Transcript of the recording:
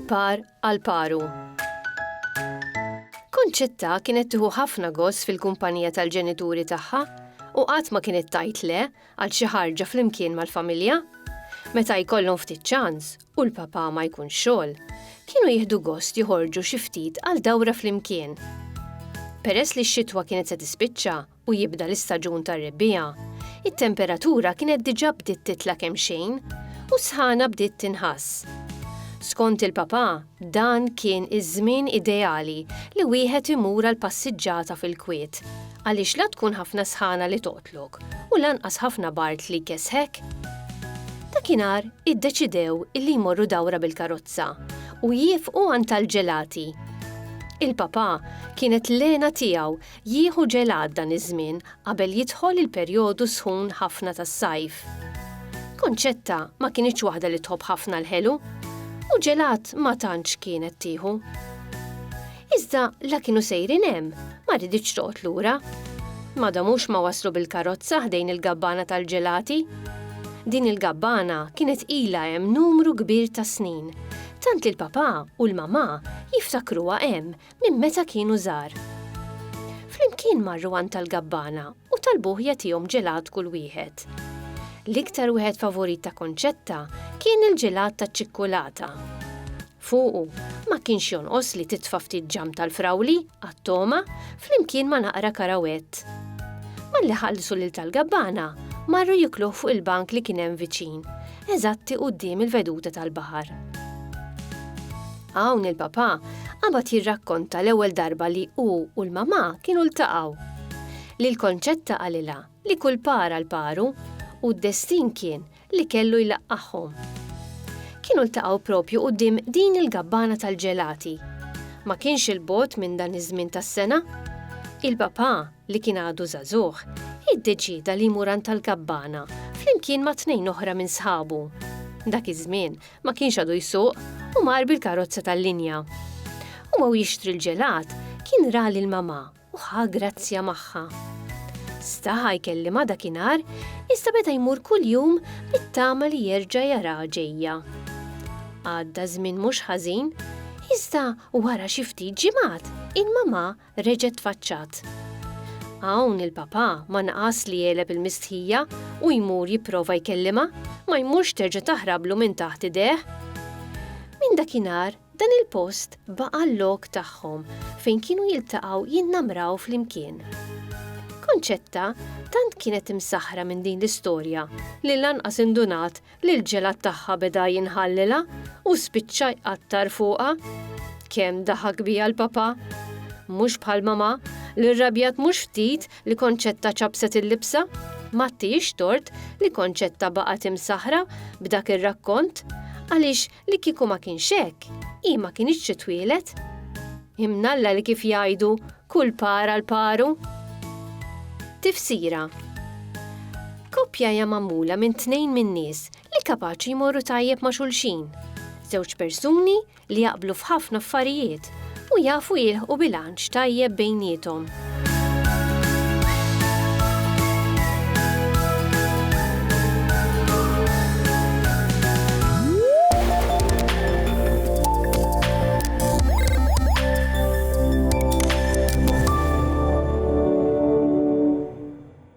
Kull-par għal-paru. Konċetta kienet tieħu ħafna gost fil-kumpanija tal-ġenituri tagħha u qatt ma kienet tajt le għal xi ħarġa flimkien mal-familja. Meta jkollhom ftit ċans u l-papà ma jkun xogħol, kienu jieħdu gost joħorġu xi ftit għal dawra flimkien. Peress li x-xitwa kienet se tispiċċa u jibda l-istaġun tar-rebbija, it-temperatura kienet diġà bdiet titla' kemm xejn u sħana bdiet tinħass. Skont il-papà, dan kien iż-żmien ideali li wieħed imur għal passiġġata fil-kwiet, għaliex la tkun ħafna sħana li toqtlok u lanqas ħafna bart li kesħek. Dakinhar iddeċidew illi jmorru dawra bil-karozza u jifqu għand tal-ġelati. Il-papà kienet lena tiegħu jieħu ġelat dan iż-żmien qabel jidħol il-perjodu sħun ħafna tas-sajf. Konċetta ma kienitx waħda li tħobb ħafna l-ħelu u ġelat ma tantx kienet tieħu. Iżda la kienu sejrin hemm, ma rriditx toqgħod lura. Madamux ma waslu bil-karozza ħdejn il-gabbana tal-ġelati. Din il-gabbana kienet ilha hemm numru kbir ta' snin, tant li l-papà u l-mamà jiftakruha hemm minn meta kienu żgħar. Flimkien marru għand tal-gabbana u talbuh jagħtihom ġelat kull wieħed. L-iktar wieħed favorit ta' Konċetta kien il-ġelat ta' ċikkulata. Fuqu ma kienx jonqos li titfa' ftit ġam tal-frawli għat-toma flimkien ma naqra karawett. Malli ħallsu lil tal-gabbana marru jikluh fuq il-bank li kien hemm viċin, eżatti quddiem il-veduta tal-baħar. Hawn il-papà qabad jirrakkonta l-ewwel darba li hu u l-mamà kienu ltaqgħu. Li l-Konċetta qalilha li kull par għall-paru u d-destin kien li kellu jlaqqaħħom. Kienu ltaqgħu propju quddiem din il-gabbana tal-ġelati. Ma kienx il-bogħod minn dan iż-żmien tas-sena. Il-papà li kien għadu żagħżugħ iddeċida li jmur għand tal-gabbana flimkien ma' tnejn oħra minn sħabu. Dak iż-żmien ma kienx għadu jsuq u mar bil-karozza tal-linja. U għaw jixtri l-ġelat kien ra lill-mamà u ħa grazzja magħha. Staħa jkellimha dakinhar iżda beda jmur kuljum bit-tama li jerġa' jaraha ġejja. Għadda żmien mhux ħażin, iżda wara xi ftit ġimgħat il-mamà reġgħet tfaċċat. Hawn il-papà ma naqas li jeleb il-mistħija u jmur jipprova jkellimha ma jmurx terġa' taħrablu minn taħt idejh. Minn dakinhar dan il-post baqa' l-lok tagħhom fejn kienu jiltaqgħu jinnamraw flimkien. Konċetta tant kienet imsaħħra minn din l-istorja li lanqas indunat li l-ġelat tagħha beda jinħallilha u spiċċa jqattar fuqha. Kemm daħak biha l-papà. Mhux bħal mamà li rrabjat mhux ftit li Konċetta ċabset il-libsa. Ma tiex tort li Konċetta baqgħet imsaħħra b'dak ir-rakkont għaliex li kieku ma kienx hekk, hi ma kienitx twieled. Imnalla li kif jgħidu kull par għall-paru. Tifsira. Koppja hija magħmula minn tnejn min nies li kapaċi jmorru tajjeb ma' xulxin. Żewġ persuni li jaqblu f'ħafna affarijiet u jafu jilħqu bilanċ tajjeb bejniethom.